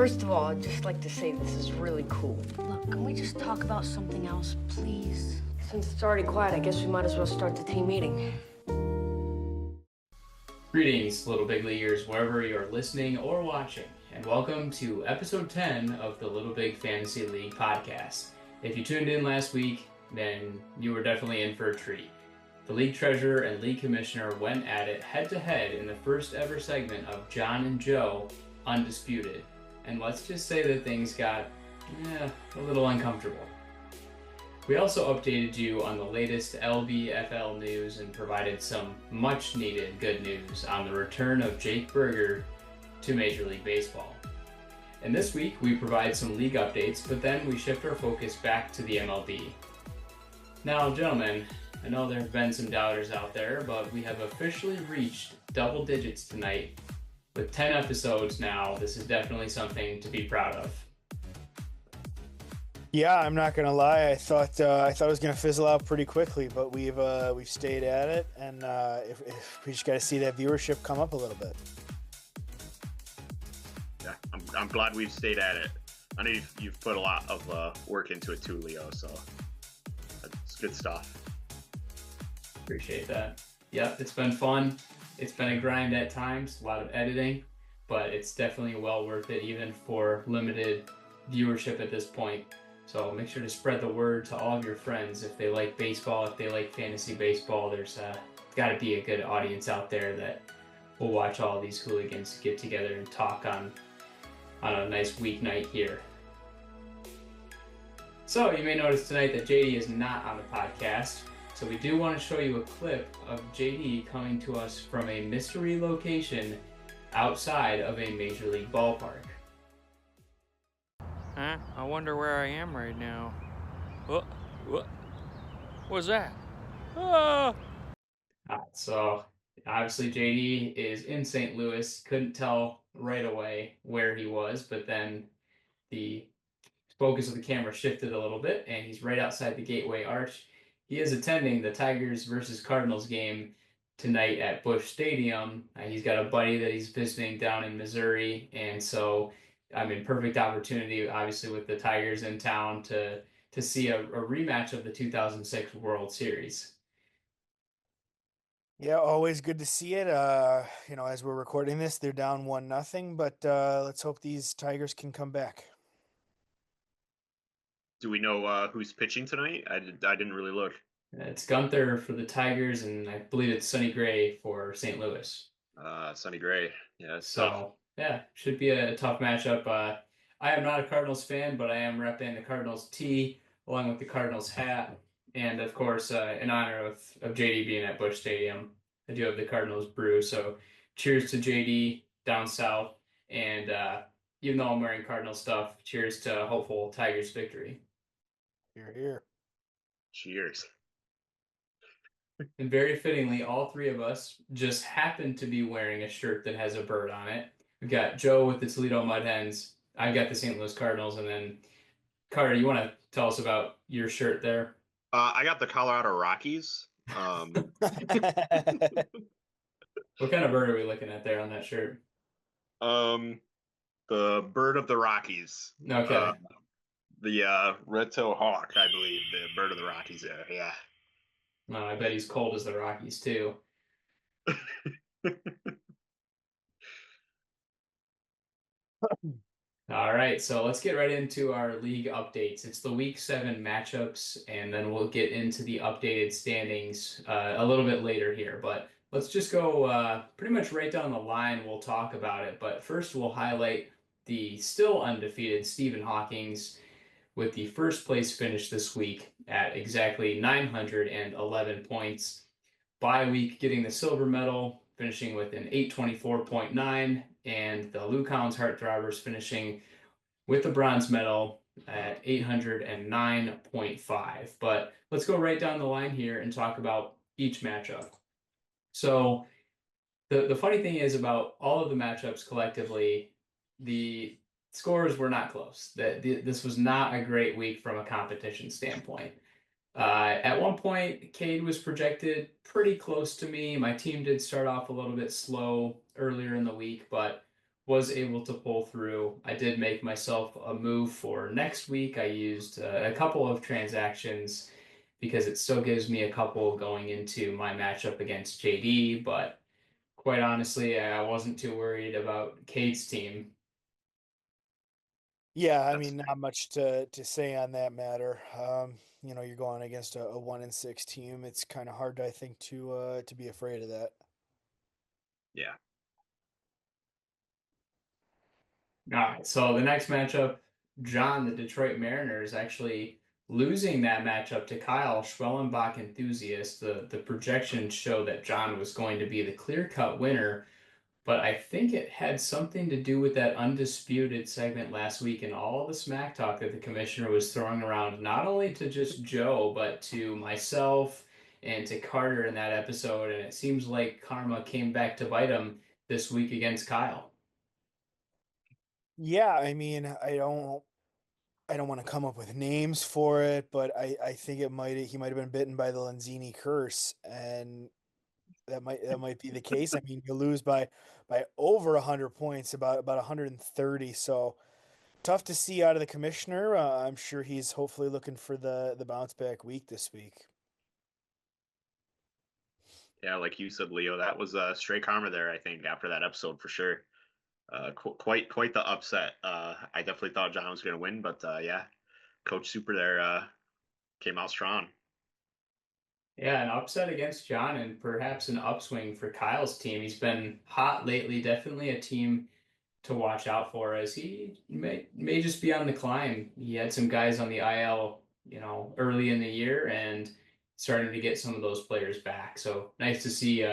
First of all, I'd just like to say this is really cool. Look, can we just talk about something else, please? Since it's already quiet, I guess we might as well start the team meeting. Greetings, Little Big Leaguers, wherever you're listening or watching, and welcome to episode 10 of the Little Big Fantasy League podcast. If you tuned in last week, then you were definitely in for a treat. The league treasurer and league commissioner went at it head-to-head in the first ever segment of John and Joe Undisputed. And let's just say that things got a little uncomfortable. We also updated you on the latest LBFL news and provided some much needed good news on the return of Jake Berger to Major League Baseball. And this week we provide some league updates, but then we shift our focus back to the MLB. Now, gentlemen, I know there have been some doubters out there, but we have officially reached double digits tonight. With 10 episodes now, this is definitely something to be proud of. Yeah, I'm not gonna lie. I thought it was gonna fizzle out pretty quickly, but we've stayed at it, and if we just got to see that viewership come up a little bit. Yeah, I'm glad we've stayed at it. I know you've put a lot of work into it too, Leo. So it's good stuff. Appreciate that. Yep, it's been fun. It's been a grind at times, a lot of editing, but it's definitely well worth it, even for limited viewership at this point. So make sure to spread the word to all of your friends. If they like baseball, if they like fantasy baseball, there's got to be a good audience out there that will watch all these hooligans get together and talk on a nice weeknight here. So you may notice tonight that JD is not on the podcast. So we do want to show you a clip of JD coming to us from a mystery location outside of a Major League ballpark. Huh? I wonder where I am right now. What was that? Ah! So obviously JD is in St. Louis. Couldn't tell right away where he was, but then the focus of the camera shifted a little bit, and he's right outside the Gateway Arch. He is attending the Tigers versus Cardinals game tonight at Busch Stadium. He's got a buddy that he's visiting down in Missouri, and so perfect opportunity, obviously, with the Tigers in town to see a rematch of the 2006 World Series. Yeah, always good to see it. As we're recording this, they're down 1-0, but let's hope these Tigers can come back. Do we know who's pitching tonight? I didn't really look. It's Gunther for the Tigers, and I believe it's Sonny Gray for St. Louis. Sonny Gray. Yeah. So, yeah, should be a tough matchup. I am not a Cardinals fan, but I am repping the Cardinals tee along with the Cardinals hat. And, of course, in honor of JD being at Busch Stadium, I do have the Cardinals brew. So cheers to JD down south. And even though I'm wearing Cardinal stuff, cheers to hopeful Tigers victory. Here, here. Cheers. And very fittingly, all three of us just happen to be wearing a shirt that has a bird on it. We've got Joe with the Toledo Mud Hens. I've got the St. Louis Cardinals. And then, Carter, you want to tell us about your shirt there? I got the Colorado Rockies. What kind of bird are we looking at there on that shirt? The bird of the Rockies. Okay. The red-tailed hawk, I believe. The bird of the Rockies. Yeah. No, I bet he's cold as the Rockies too. All right, so let's get right into our league updates. It's the Week 7 matchups, and then we'll get into the updated standings a little bit later here. But let's just go pretty much right down the line. We'll talk about it. But first, we'll highlight the still undefeated Stephen Hawkins with the first place finish this week at exactly 911 points. Bye week getting the silver medal, finishing with an 824.9, and the Lou Collins Heartthrobbers finishing with the bronze medal at 809.5. But let's go right down the line here and talk about each matchup. So the funny thing is about all of the matchups collectively, the scores were not close. This was not a great week from a competition standpoint. At one point, Cade was projected pretty close to me. My team did start off a little bit slow earlier in the week, but was able to pull through. I did make myself a move for next week. I used a couple of transactions because it still gives me a couple going into my matchup against JD, but quite honestly, I wasn't too worried about Cade's team. Yeah, I That's mean, not much to say on that matter. You're going against a 1-6 team. It's kind of hard, I think, to be afraid of that. yeah. All right, so the next matchup, John, the Detroit Mariners, actually losing that matchup to Kyle Schwellenbach enthusiast. The projections show that John was going to be the clear-cut winner, but I think it had something to do with that undisputed segment last week and all the smack talk that the commissioner was throwing around, not only to just Joe, but to myself and to Carter in that episode. And it seems like karma came back to bite him this week against Kyle. Yeah, I mean, I don't want to come up with names for it, but I think he might have been bitten by the Lanzini curse, and that might be the case. I mean, you lose by over 100 points, about 130. So tough to see out of the commissioner. I'm sure he's hopefully looking for the bounce back week this week. Yeah, like you said, Leo, that was straight karma there. I think after that episode for sure. Quite the upset. I definitely thought John was going to win, but yeah, Coach Super there came out strong. Yeah, an upset against John and perhaps an upswing for Kyle's team. He's been hot lately, definitely a team to watch out for as he may just be on the climb. He had some guys on the IL, early in the year and starting to get some of those players back. So nice to see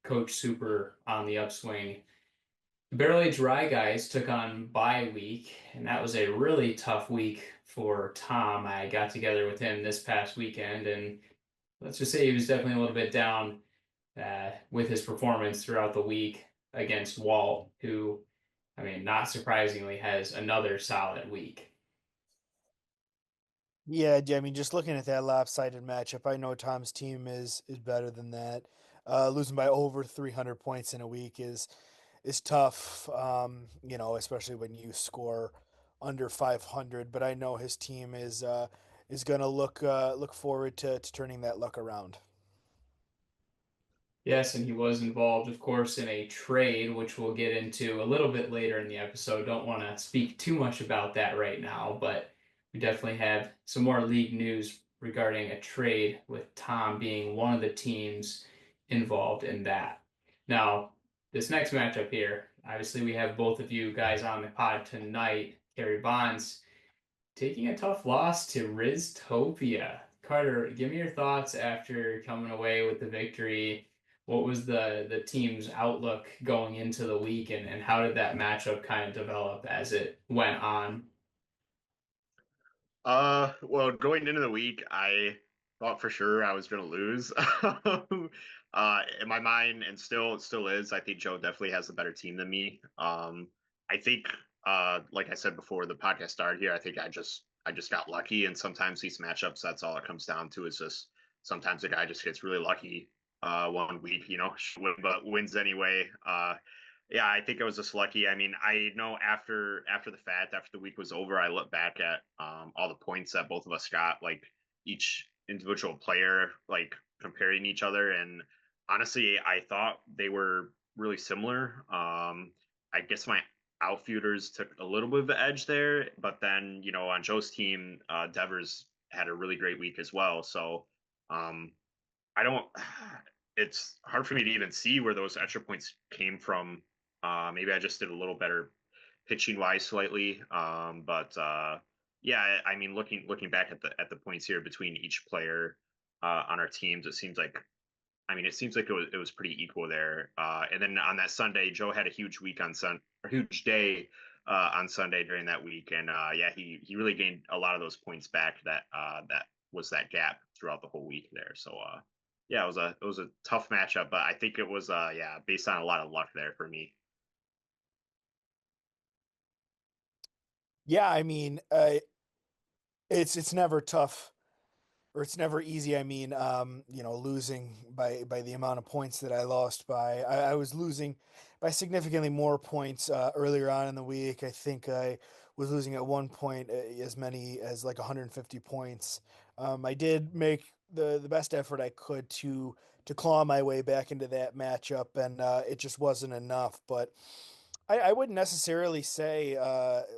Coach Super on the upswing. The Barrel Age Rye guys took on bye week, and that was a really tough week for Tom. I got together with him this past weekend, and let's just say he was definitely a little bit down with his performance throughout the week against Walt, who, I mean, not surprisingly, has another solid week. Yeah, I mean, just looking at that lopsided matchup, I know Tom's team is better than that. Losing by over 300 points in a week is tough. Especially when you score under 500. But I know his team is going to look forward to turning that luck around. Yes, and he was involved, of course, in a trade, which we'll get into a little bit later in the episode. Don't want to speak too much about that right now, but we definitely have some more league news regarding a trade with Tom being one of the teams involved in that. Now, this next matchup here, obviously, we have both of you guys on the pod tonight. Kerry Bonds taking a tough loss to Riztopia. Carter, give me your thoughts after coming away with the victory. What was the team's outlook going into the week, and how did that matchup kind of develop as it went on? Well, going into the week, I thought for sure I was going to lose. In my mind, and still is. I think Joe definitely has a better team than me. I think, like I said before the podcast started here, I think I just got lucky, and sometimes these matchups, that's all it comes down to. Is just sometimes the guy just gets really lucky. One week, but wins anyway. Yeah, I think I was just lucky. I mean, I know after the fact, after the week was over, I look back at all the points that both of us got, like each individual player, like comparing each other, and honestly, I thought they were really similar. I guess my outfielders took a little bit of the edge there, but then on Joe's team, Devers had a really great week as well. So um, I don't. It's hard for me to even see where those extra points came from. Maybe I just did a little better pitching wise slightly. But yeah, I mean, looking back at the points here between each player on our teams, it seems like it was pretty equal there. And then on that Sunday, Joe had a huge week a huge day on Sunday during that week, and yeah, he really gained a lot of those points back that was that gap throughout the whole week there. So yeah, it was a tough matchup, but I think it was yeah, based on a lot of luck there for me. Yeah, I mean, it's never tough or it's never easy. I mean, losing by the amount of points that I lost by. I was losing by significantly more points earlier on in the week. I think I was losing at one point as many as like 150 points. I did make the best effort I could to claw my way back into that matchup, and it just wasn't enough. But I wouldn't necessarily say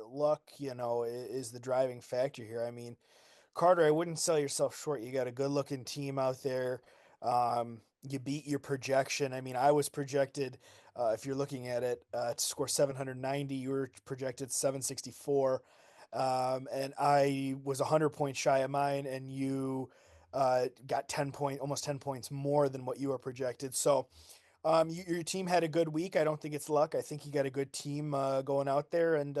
luck, is the driving factor here. I mean, Carter, I wouldn't sell yourself short. You got a good looking team out there. You beat your projection. I mean, I was projected, if you're looking at it, to score 790. You were projected 764. And I was 100 points shy of mine, and you got almost 10 points more than what you were projected. So your team had a good week. I don't think it's luck. I think you got a good team going out there, and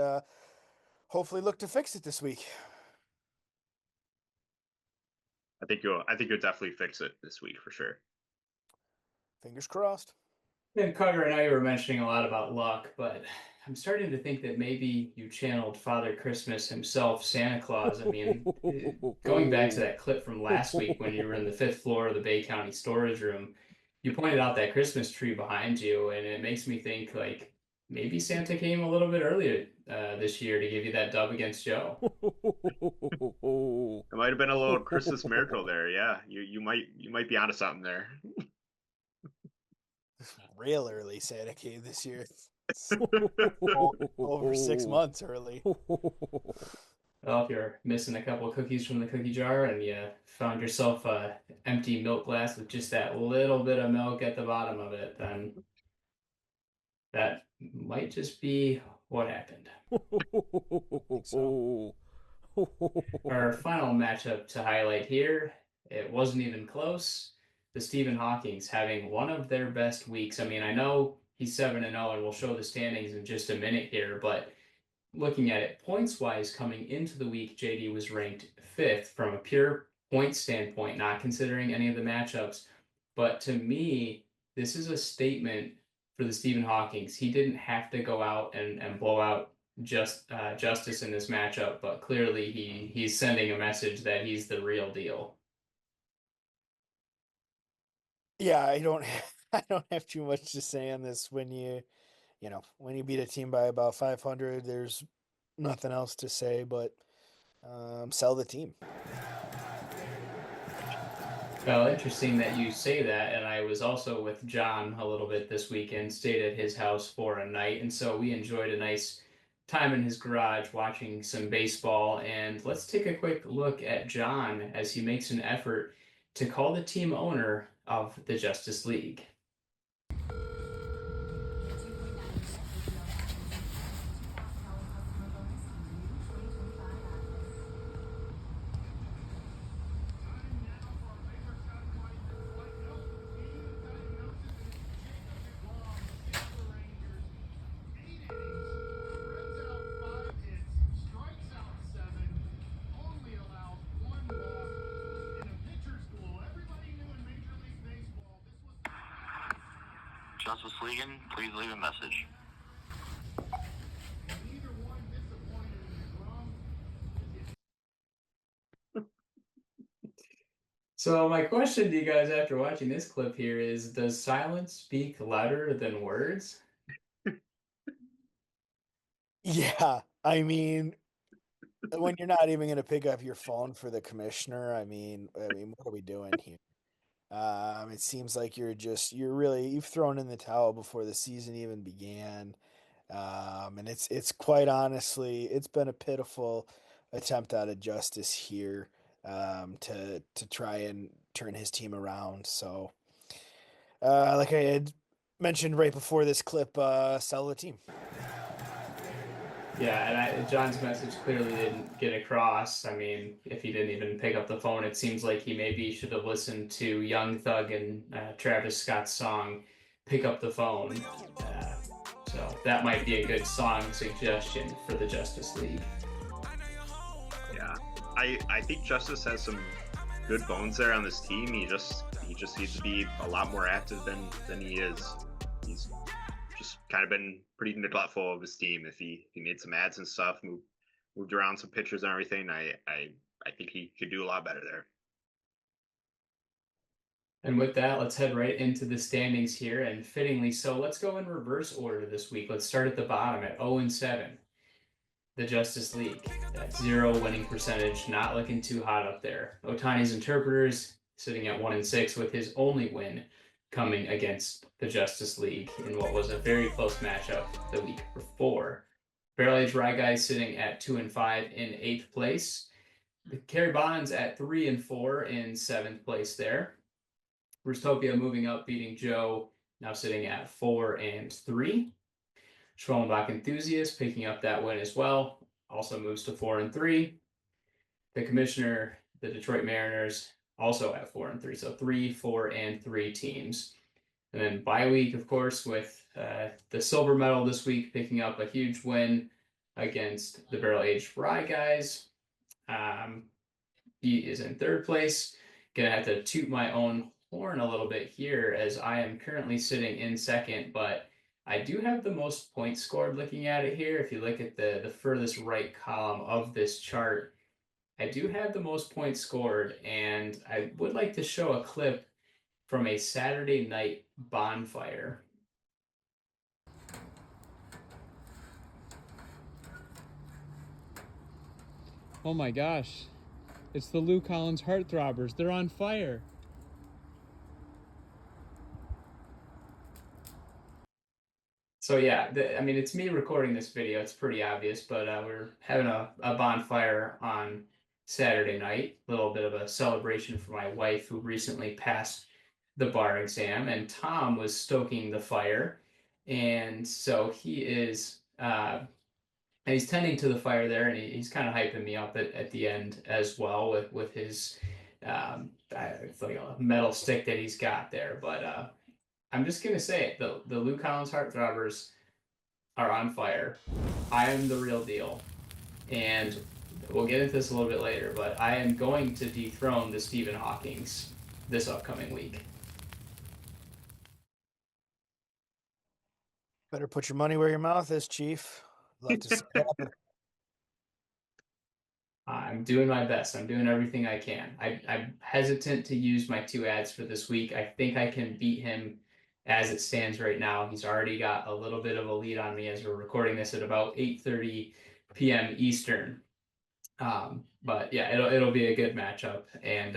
hopefully look to fix it this week. I think you'll definitely fix it this week for sure. Fingers crossed. And Carter, I know you were mentioning a lot about luck, but I'm starting to think that maybe you channeled Father Christmas himself, Santa Claus. I mean, going back to that clip from last week when you were in the fifth floor of the Bay County storage room, you pointed out that Christmas tree behind you, and it makes me think like maybe Santa came a little bit earlier this year to give you that dub against Joe. It might have been a little Christmas miracle there. Yeah, you might be onto something there. Real early Santa came this year. Over 6 months early. Well, if you're missing a couple of cookies from the cookie jar and you found yourself a empty milk glass with just that little bit of milk at the bottom of it, then that might just be what happened. Our final matchup to highlight here, it wasn't even close. The Stephen Hawkings having one of their best weeks. I mean, I know he's 7-0, and we'll show the standings in just a minute here, but looking at it points wise coming into the week, JD was ranked 5th from a pure point standpoint, not considering any of the matchups. But to me, this is a statement for the Stephen Hawkings. He didn't have to go out and blow out Justice in this matchup, but clearly he's sending a message that he's the real deal. Yeah, I don't have too much to say on this. When you beat a team by about 500, there's nothing else to say but sell the team. Well, interesting that you say that, and I was also with John a little bit this weekend, stayed at his house for a night, and so we enjoyed a nice time in his garage watching some baseball. And let's take a quick look at John as he makes an effort to call the team owner of the Justice League. Justice League, please leave a message. So my question to you guys after watching this clip here is, does silence speak louder than words? Yeah, I mean, when you're not even going to pick up your phone for the commissioner, I mean, what are we doing here? It seems like you've thrown in the towel before the season even began. And it's quite honestly, it's been a pitiful attempt out of Justice here, to try and turn his team around. So, like I had mentioned right before this clip, sell the team. Yeah, and John's message clearly didn't get across. I mean, if he didn't even pick up the phone, it seems like he maybe should have listened to Young Thug and Travis Scott's song, Pick Up the Phone. So that might be a good song suggestion for the Justice League. Yeah, I think Justice has some good bones there on this team. He just needs to be a lot more active than he is. He's just kind of been pretty neglectful of his team. If he made some ads and stuff, moved around some pitchers and everything, I think he could do a lot better there. And with that, let's head right into the standings here. And fittingly so, let's go in reverse order this week. Let's start at the bottom at 0-7. The Justice League. That 0 winning percentage, not looking too hot up there. Otani's Interpreters sitting at 1-6 with his only win coming against the Justice League in what was a very close matchup the week before. Barrel Age Rye Guys sitting at 2-5 in 8th place. Carrie Bonds at 3-4 in 7th place there. Rustopia moving up, beating Joe, now sitting at 4-3. Schwellenbach Enthusiast picking up that win as well, also moves to 4-3. The Commissioner, the Detroit Mariners, also at 4-3, so 3, 4, and 3 teams. And then bye week, of course, with the silver medal this week picking up a huge win against the Barrel Aged Rye Guys. He is in 3rd place. Gonna have to toot my own horn a little bit here as I am currently sitting in 2nd, but I do have the most points scored looking at it here. If you look at the furthest right column of this chart, I do have the most points scored, and I would like to show a clip from a Saturday night bonfire. Oh my gosh, it's the Lou Collins Heartthrobbers. They're on fire. So yeah, I mean, it's me recording this video. It's pretty obvious, but we're having a bonfire on Saturday night. A little bit of a celebration for my wife who recently passed the bar exam, and Tom was stoking the fire. And so he is, he's tending to the fire there, and he's kind of hyping me up at the end as well with his, it's like a metal stick that he's got there. But I'm just going to say it. The Lou Collins Heartthrobbers are on fire. I am the real deal. And we'll get into this a little bit later, but I am going to dethrone the Stephen Hawkings this upcoming week. Better put your money where your mouth is, Chief. Love to see it happen. I'm doing my best. I'm doing everything I can. I'm hesitant to use my 2 ads for this week. I think I can beat him as it stands right now. He's already got a little bit of a lead on me as we're recording this at about 8:30 p.m. Eastern. But yeah, it'll be a good matchup. And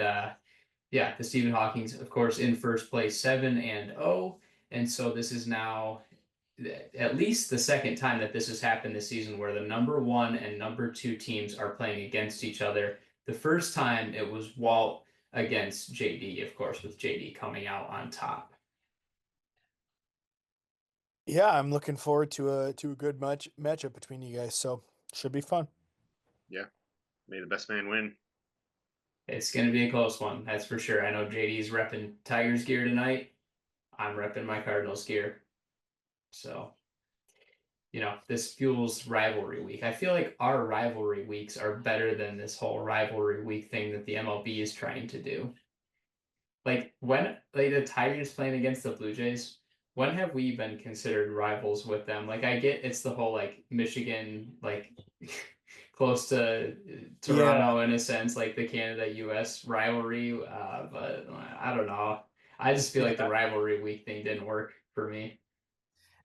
yeah, the Stephen Hawkings, of course, in first place, 7-0. And so this is now at least the second time that this has happened this season where the number 1 and number 2 teams are playing against each other. The first time it was Walt against JD, of course, with JD coming out on top. Yeah, I'm looking forward to a good matchup between you guys. So should be fun. Yeah, may the best man win. It's going to be a close one, that's for sure. I know JD's repping Tigers gear tonight. I'm repping my Cardinals gear. So, you know, this fuels rivalry week. I feel like our rivalry weeks are better than this whole rivalry week thing that the MLB is trying to do. Like when the Tigers playing against the Blue Jays, when have we been considered rivals with them? Like I get it's the whole like Michigan, like close to Toronto in a sense, like the Canada-US rivalry. But I don't know. I just feel like the rivalry week thing didn't work for me.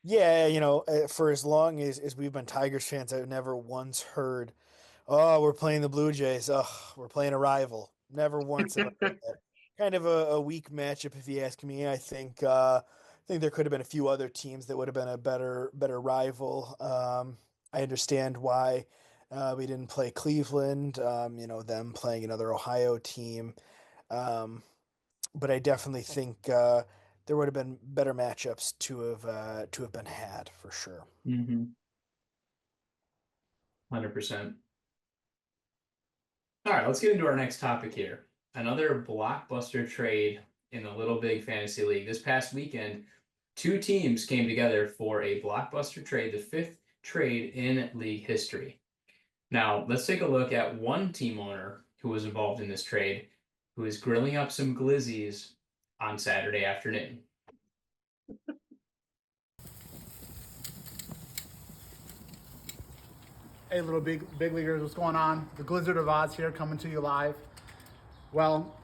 Yeah, for as long as we've been Tigers fans, I've never once heard, "Oh, we're playing the Blue Jays. Oh, we're playing a rival." Never once have I heard that. Kind of a weak matchup, if you ask me. I think there could have been a few other teams that would have been a better rival. I understand why we didn't play Cleveland. Them playing another Ohio team. But I definitely think there would have been better matchups to have been had for sure. 100%. All right, let's get into our next topic here. Another blockbuster trade in the Little Big Fantasy League. This past weekend, 2 teams came together for a blockbuster trade, the 5th trade in league history. Now, let's take a look at one team owner who was involved in this trade, who is grilling up some glizzies on Saturday afternoon. Hey, little big leaguers, what's going on? The Glizzard of OZ here, coming to you live. Well,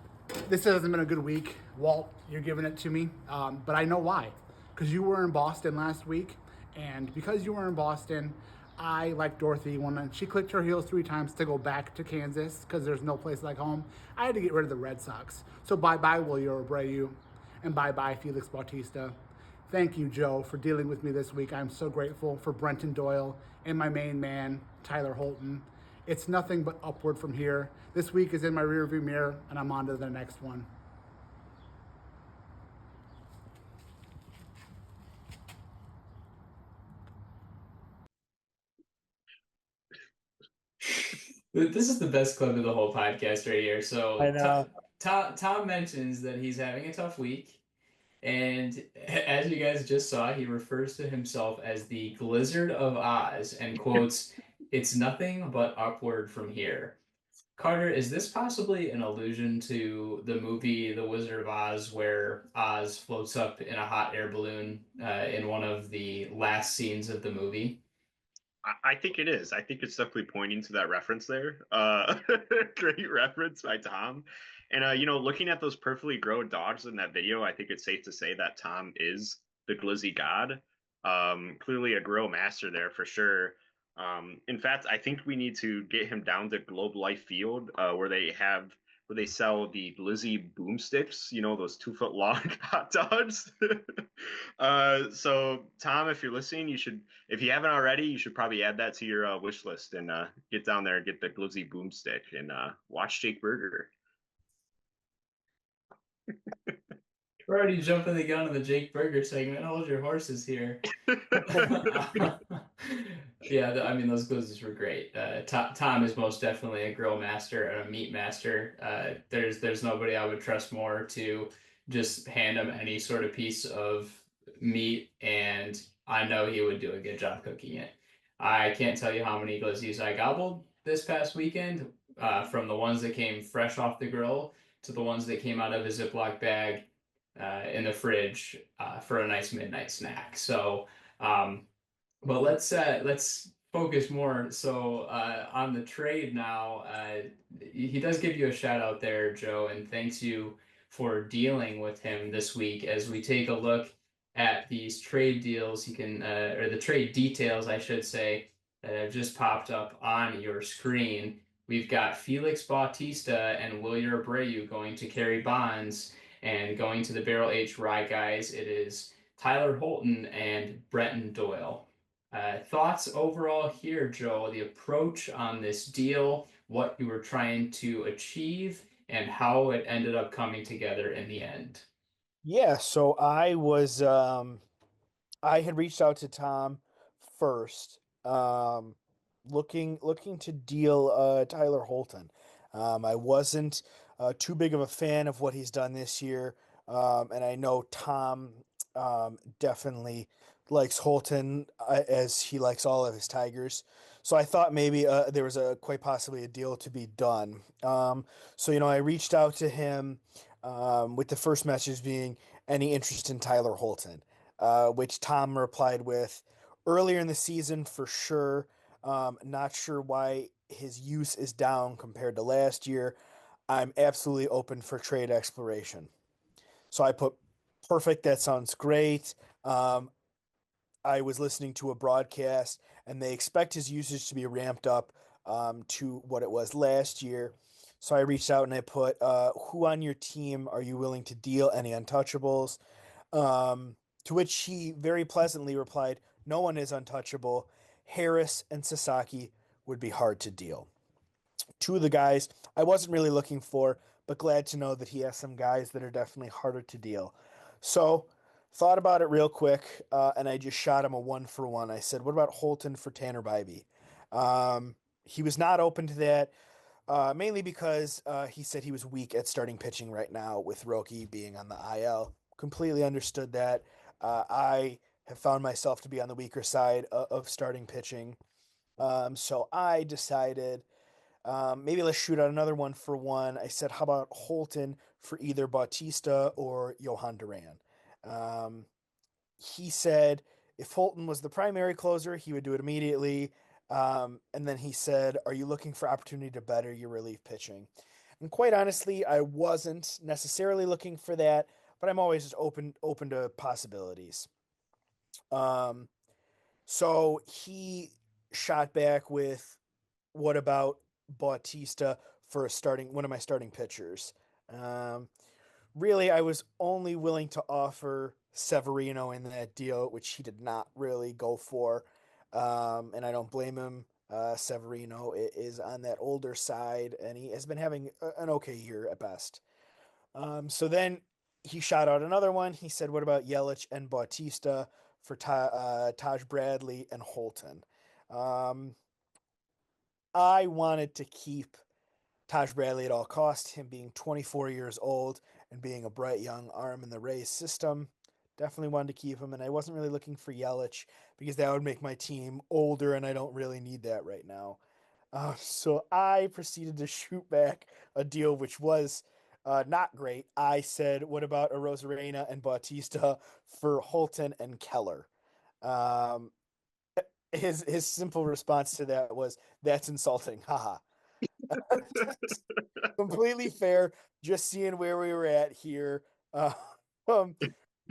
This hasn't been a good week. Walt, you're giving it to me, but I know why. Because you were in Boston last week, and because you were in Boston, I, like Dorothy, when she clicked her heels 3 times to go back to Kansas because there's no place like home, I had to get rid of the Red Sox. So bye-bye, Wilyer Abreu, and bye-bye, Felix Bautista. Thank you, Joe, for dealing with me this week. I'm so grateful for Brenton Doyle and my main man, Tyler Holton. It's nothing but upward from here. This week is in my rearview mirror, and I'm on to the next one. This is the best clip of the whole podcast right here. So I know. Tom mentions that he's having a tough week. And as you guys just saw, he refers to himself as the Glizzard of Oz and quotes, "It's nothing but upward from here." Carter, is this possibly an allusion to the movie The Wizard of Oz, where Oz floats up in a hot air balloon in one of the last scenes of the movie? I think it is. I think it's definitely pointing to that reference there. Great reference by Tom. And looking at those perfectly grown dogs in that video, I think it's safe to say that Tom is the glizzy god. Clearly a grow master there for sure. In fact, I think we need to get him down to Globe Life Field, where they sell the glizzy boomsticks, those 2 foot long hot dogs. So Tom, if you're listening, if you haven't already, you should probably add that to your wish list and get down there and get the glizzy boomstick and watch Jake Berger. We're already jumping the gun on the Jake Berger segment. Hold your horses here. Yeah, I mean, those glizzies were great. Tom is most definitely a grill master and a meat master. There's nobody I would trust more to just hand him any sort of piece of meat, and I know he would do a good job cooking it. I can't tell you how many glizzies I gobbled this past weekend, from the ones that came fresh off the grill to the ones that came out of a Ziploc bag in the fridge for a nice midnight snack. So, but let's focus more so on the trade now. He does give you a shout out there, Joe, and thanks you for dealing with him this week. As we take a look at these trade deals, you can or the trade details, I should say, that have just popped up on your screen. We've got Felix Bautista and Wilyer Abreu going to Kerry Bonds, and going to the Barrel Aged Rye guys, it is Tyler Holton and Brenton Doyle. Thoughts overall here, Joe, the approach on this deal, what you were trying to achieve, and how it ended up coming together in the end. Yeah, so I had reached out to Tom first, looking to deal Tyler Holton. I wasn't too big of a fan of what he's done this year, and I know Tom definitely likes Holton as he likes all of his Tigers. So I thought maybe there was quite possibly a deal to be done. So I reached out to him with the first message being any interest in Tyler Holton, which Tom replied with earlier in the season for sure. Not sure why his use is down compared to last year. I'm absolutely open for trade exploration. So I put perfect. That sounds great. I was listening to a broadcast and they expect his usage to be ramped up to what it was last year. So I reached out and I put, who on your team are you willing to deal? Any untouchables? To which he very pleasantly replied, no one is untouchable. Harris and Sasaki would be hard to deal. Two of the guys I wasn't really looking for, but glad to know that he has some guys that are definitely harder to deal. So thought about it real quick, and I just shot him a 1-for-1. I said, what about Holton for Tanner Bybee? He was not open to that. Mainly because he said he was weak at starting pitching right now with Roki being on the IL. Completely understood that. I have found myself to be on the weaker side of starting pitching. So I decided maybe let's shoot out another 1-for-1. I said, how about Holton for either Bautista or Johan Duran? He said if Holton was the primary closer, he would do it immediately. And then he said, are you looking for opportunity to better your relief pitching? And quite honestly, I wasn't necessarily looking for that, but I'm always just open to possibilities. Um, so he shot back with, "What about Bautista for a starting one of my starting pitchers?" Um, Really, I was only willing to offer Severino in that deal, which he did not really go for. And I don't blame him. Severino is on that older side, and he has been having an okay year at best. So then he shot out another one. He said, "What about Yelich and Bautista for Taj Bradley and Holton?" Um, I wanted to keep Taj Bradley at all costs, him being 24 years old and being a bright young arm in the Rays system. Definitely wanted to keep him, and I wasn't really looking for Yelich because that would make my team older, and I don't really need that right now. So I proceeded to shoot back a deal which was not great. I said, "What about a Rosarena and Bautista for Holton and Keller?" Um, his simple response to that was, "That's insulting, haha." Completely fair. Just seeing where we were at here. Um,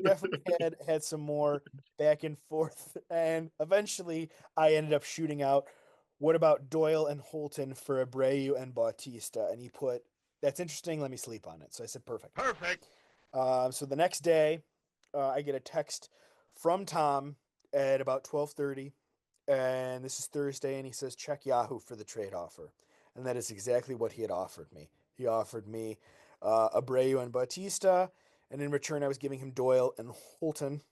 definitely had some more back and forth, and eventually I ended up shooting out. "What about Doyle and Holton for Abreu and Bautista?" And he put, "That's interesting. Let me sleep on it." So I said, "Perfect." Perfect. So the next day, I get a text from Tom at about 12:30, and this is Thursday, and he says, "Check Yahoo for the trade offer," and that is exactly what he had offered me. He offered me Abreu and Bautista, and in return, I was giving him Doyle and Holton.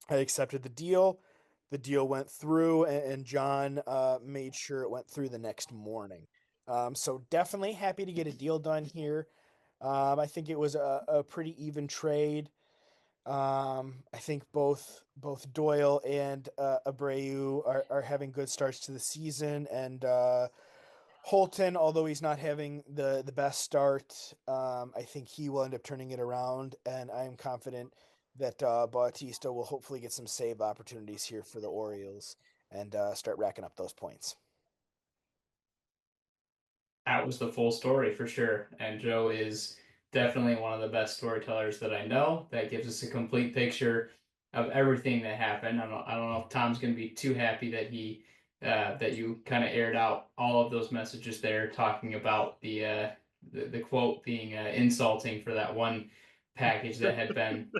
I accepted the deal. The deal went through, and John made sure it went through the next morning. So definitely happy to get a deal done here. I think it was a pretty even trade. I think both Doyle and Abreu are having good starts to the season, and Holton, although he's not having the best start, I think he will end up turning it around, and I am confident that Bautista will hopefully get some save opportunities here for the Orioles and start racking up those points. That was the full story for sure. And Joe is definitely one of the best storytellers that I know. That gives us a complete picture of everything that happened. I don't know if Tom's going to be too happy that that you kind of aired out all of those messages there, talking about the quote being insulting for that one package that had been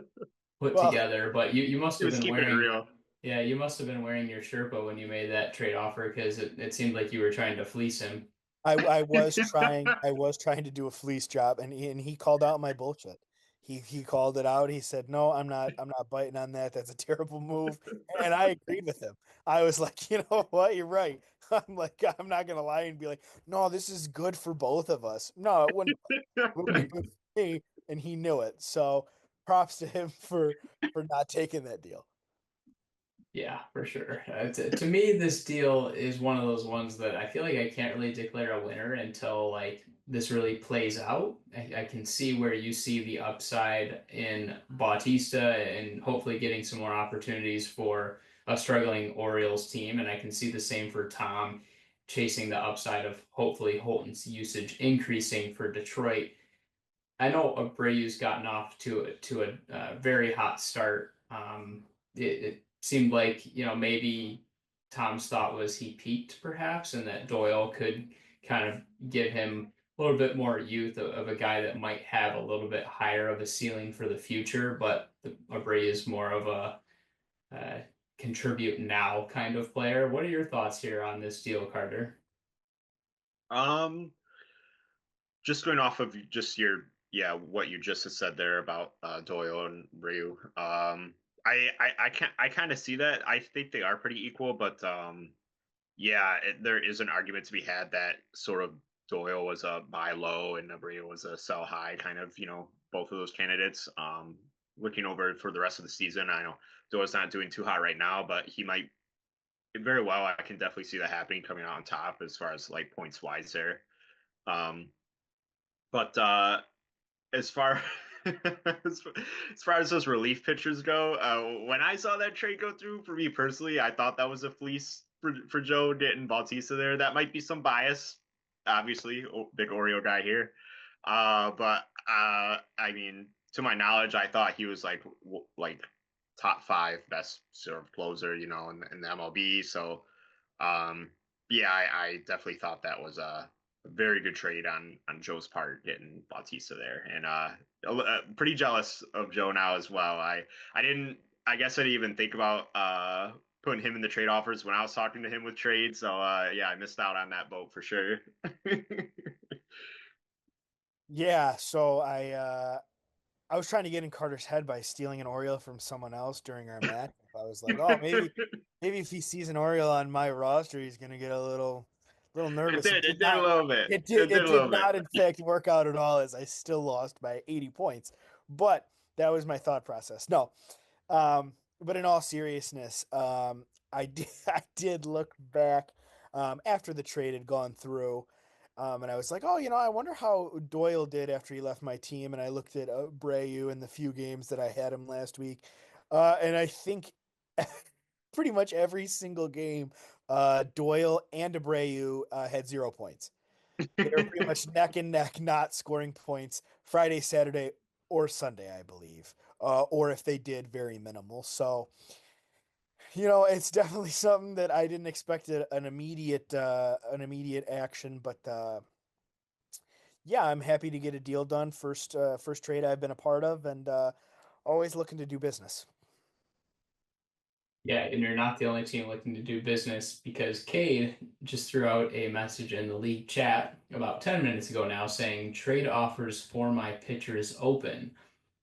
put Well, together. But you must He have was been keeping it wearing. real. Yeah, you must have been wearing your Sherpa when you made that trade offer because it seemed like you were trying to fleece him. I was trying to do a fleece job, and he called out my bullshit. He called it out. He said, "No, I'm not biting on that. That's a terrible move." And I agreed with him. I was like, "You know what? You're right." I'm like, I'm not gonna lie and be like, "No, this is good for both of us." No, it wouldn't be good for me, and he knew it. So props to him for not taking that deal. Yeah, for sure. To me, this deal is one of those ones that I feel like I can't really declare a winner until like this really plays out. I can see where you see the upside in Bautista and hopefully getting some more opportunities for a struggling Orioles team, and I can see the same for Tom chasing the upside of hopefully Holton's usage increasing for Detroit. I know Abreu's gotten off to a very hot start. It seemed like maybe Tom's thought was he peaked perhaps, and that Doyle could kind of give him a little bit more youth of a guy that might have a little bit higher of a ceiling for the future. But Abreu is more of a uh, contribute now kind of player. What are your thoughts here on this deal, Carter? Um, just going off of just your what you just said there about Doyle and Ryu. I kind of see that. I think they are pretty equal, but there is an argument to be had that sort of Doyle was a buy low and Abreu was a sell high, kind of, both of those candidates. Looking over for the rest of the season, I know Doyle's not doing too hot right now, but he might very well. I can definitely see that happening, coming out on top as far as like points wise there. Um, but as far as far as those relief pitchers go, when I saw that trade go through, for me personally, I thought that was a fleece for Joe getting Bautista there. That might be some bias, obviously, big Oreo guy here. But I mean, to my knowledge, I thought he was like top 5 best sort of closer, in the MLB. So yeah, I definitely thought that was a very good trade on Joe's part, getting Bautista there, and pretty jealous of Joe now as well. I didn't, I guess I didn't even think about putting him in the trade offers when I was talking to him with trades. So yeah, I missed out on that boat for sure. Yeah, so I was trying to get in Carter's head by stealing an Oriole from someone else during our match. I was like, oh, maybe if he sees an Oriole on my roster, he's gonna get a little nervous. It did a little bit. It It did. did It a did little not, bit. in fact, work out at all. As I still lost by 80 points, but that was my thought process. No, but in all seriousness, I did I did look back after the trade had gone through. And I was like, oh, I wonder how Doyle did after he left my team. And I looked at Abreu in the few games that I had him last week. And I think pretty much every single game, Doyle and Abreu had 0 points. They were pretty much neck and neck, not scoring points Friday, Saturday, or Sunday, I believe. Or if they did, very minimal. So, it's definitely something that I didn't expect an immediate action, but yeah, I'm happy to get a deal done. First trade I've been a part of, and always looking to do business. Yeah, and you're not the only team looking to do business, because Cade just threw out a message in the league chat about 10 minutes ago now saying trade offers for my pitchers open.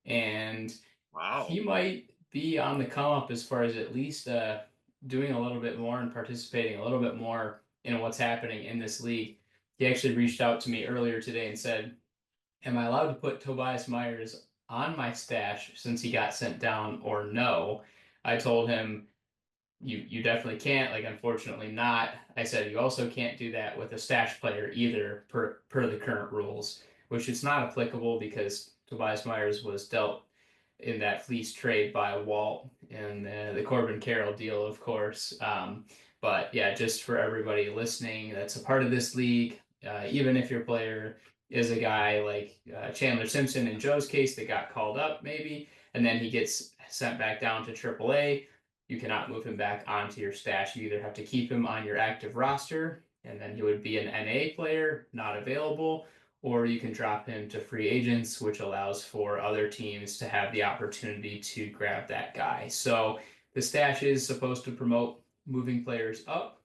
And Wow. he might be on the come up as far as at least doing a little bit more and participating a little bit more in what's happening in this league. He actually reached out to me earlier today and said, am I allowed to put Tobias Myers on my stash since he got sent down, or no? I told him, you definitely can't. Like, unfortunately not. I said you also can't do that with a stash player either, per the current rules, which is not applicable because Tobias Myers was dealt in that fleece trade by Walt and the Corbin Carroll deal, of course. But yeah, just for everybody listening that's a part of this league, even if your player is a guy like Chandler Simpson in Joe's case that got called up maybe, and then he gets sent back down to AAA, you cannot move him back onto your stash. You either have to keep him on your active roster, and then he would be an NA player, not available, or you can drop him to free agents, which allows for other teams to have the opportunity to grab that guy. So the stash is supposed to promote moving players up,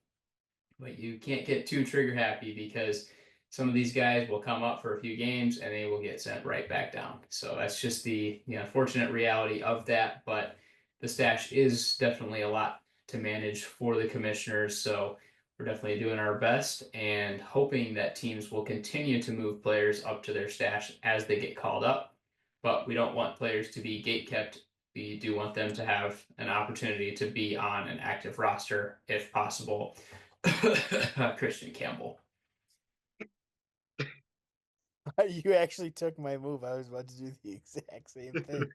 but you can't get too trigger happy, because some of these guys will come up for a few games and they will get sent right back down. So that's just the unfortunate reality of that. But the stash is definitely a lot to manage for the commissioners. So we're definitely doing our best and hoping that teams will continue to move players up to their stash as they get called up. But we don't want players to be gatekept. We do want them to have an opportunity to be on an active roster if possible. Christian Campbell. You actually took my move. I was about to do the exact same thing.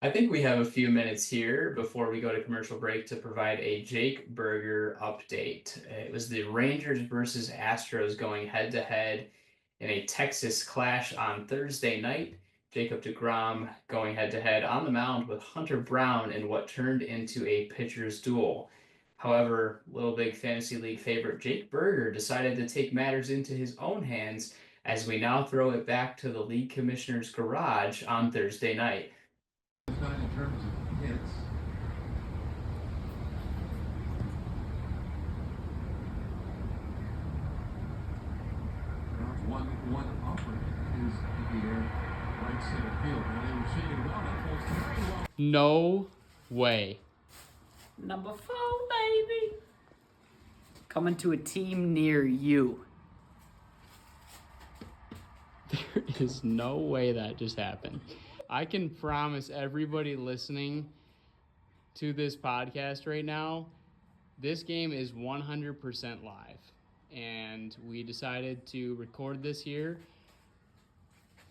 I think we have a few minutes here before we go to commercial break to provide a Jake Berger update. It was the Rangers versus Astros going head to head in a Texas clash on Thursday night. Jacob deGrom going head to head on the mound with Hunter Brown in what turned into a pitcher's duel. However, Little Big Fantasy League favorite Jake Berger decided to take matters into his own hands, as we now throw it back to the league commissioner's garage on Thursday night. Not in terms of hits. One offering is in the air, right center field. And they were seeing well. That goes very well. No way. Number 4, baby. Coming to a team near you. There is no way that just happened. I can promise everybody listening to this podcast right now, this game is 100% live. And we decided to record this here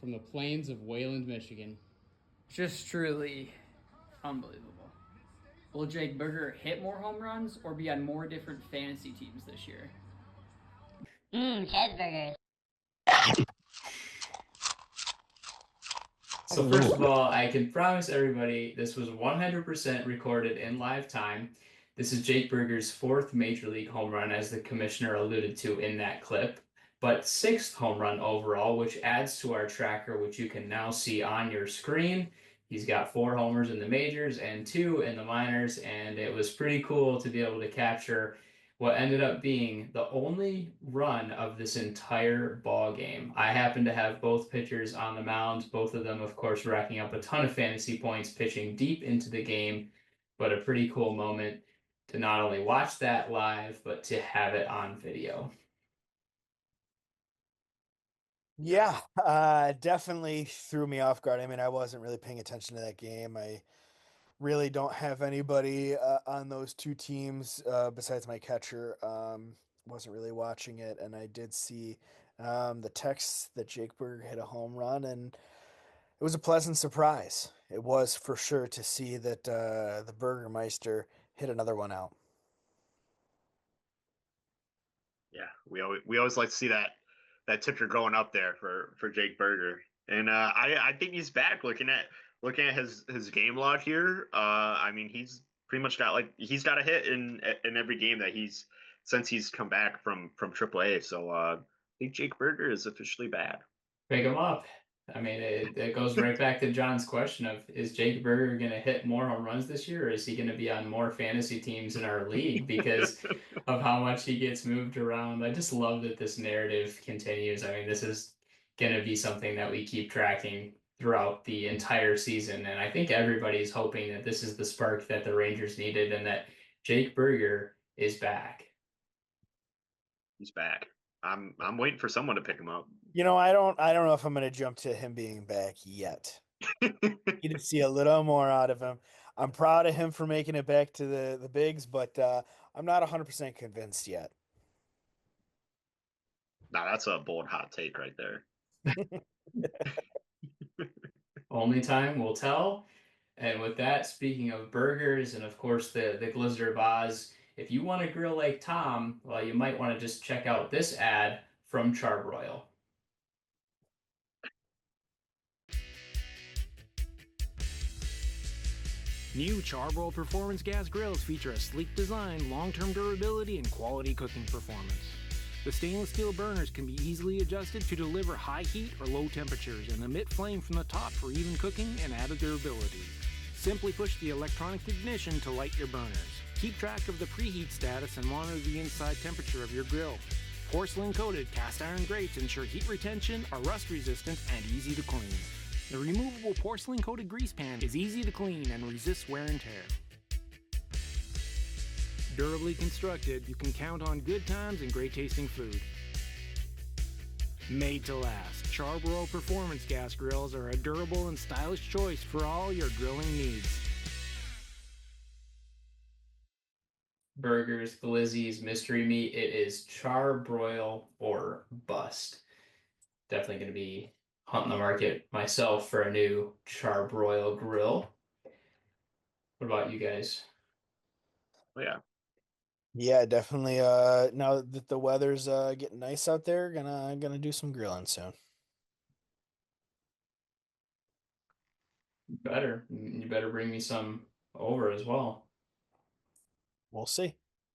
from the plains of Wayland, Michigan. Just truly unbelievable. Will Jake Berger hit more home runs or be on more different fantasy teams this year? Cheeseburgers. So first of all, I can promise everybody this was 100% recorded in live time. This is Jake Berger's 4th Major League home run, as the commissioner alluded to in that clip, but 6th home run overall, which adds to our tracker, which you can now see on your screen. He's got 4 homers in the majors and 2 in the minors, and it was pretty cool to be able to capture what ended up being the only run of this entire ball game. I happened to have both pitchers on the mound, both of them, of course, racking up a ton of fantasy points, pitching deep into the game, but a pretty cool moment to not only watch that live, but to have it on video. Yeah, definitely threw me off guard. I mean, I wasn't really paying attention to that game. I really don't have anybody on those 2 teams besides my catcher. Wasn't really watching it, and I did see the text that Jake Berger hit a home run, and it was a pleasant surprise. It was for sure to see that the Burgermeister hit another one out. Yeah, we always like to see that ticker going up there for Jake Berger, and I think he's back. Looking at his game log here, I mean, he's pretty much got a hit in every game that since he's come back from AAA. So I think Jake Berger is officially back. Pick him up. I mean, it goes right back to John's question of, is Jake Berger going to hit more home runs this year, or is he going to be on more fantasy teams in our league because of how much he gets moved around? I just love that this narrative continues. I mean, this is going to be something that we keep tracking throughout the entire season, and I think everybody's hoping that this is the spark that the Rangers needed and that Jake Berger is back. He's back. I'm waiting for someone to pick him up. You know, I don't know if I'm going to jump to him being back yet. Need to see a little more out of him. I'm proud of him for making it back to the bigs, but I'm not 100% convinced yet. Now that's a bold hot take right there. Only time will tell. And with that, speaking of burgers and of course the Glizzard of OZ, if you want to grill like Tom, well, you might want to just check out this ad from Charbroil. New Charbroil Performance Gas Grills feature a sleek design, long-term durability, and quality cooking performance. The stainless steel burners can be easily adjusted to deliver high heat or low temperatures and emit flame from the top for even cooking and added durability. Simply push the electronic ignition to light your burners. Keep track of the preheat status and monitor the inside temperature of your grill. Porcelain-coated cast iron grates ensure heat retention, are rust-resistant, and easy to clean. The removable porcelain-coated grease pan is easy to clean and resists wear and tear. Durably constructed, you can count on good times and great-tasting food. Made to last, Charbroil Performance Gas Grills are a durable and stylish choice for all your grilling needs. Burgers, glizzies, mystery meat, it is Charbroil or bust. Definitely going to be hunting the market myself for a new Charbroil grill. What about you guys? Oh, yeah. Yeah, definitely. Now that the weather's getting nice out there, gonna do some grilling soon. You better bring me some over as well. We'll see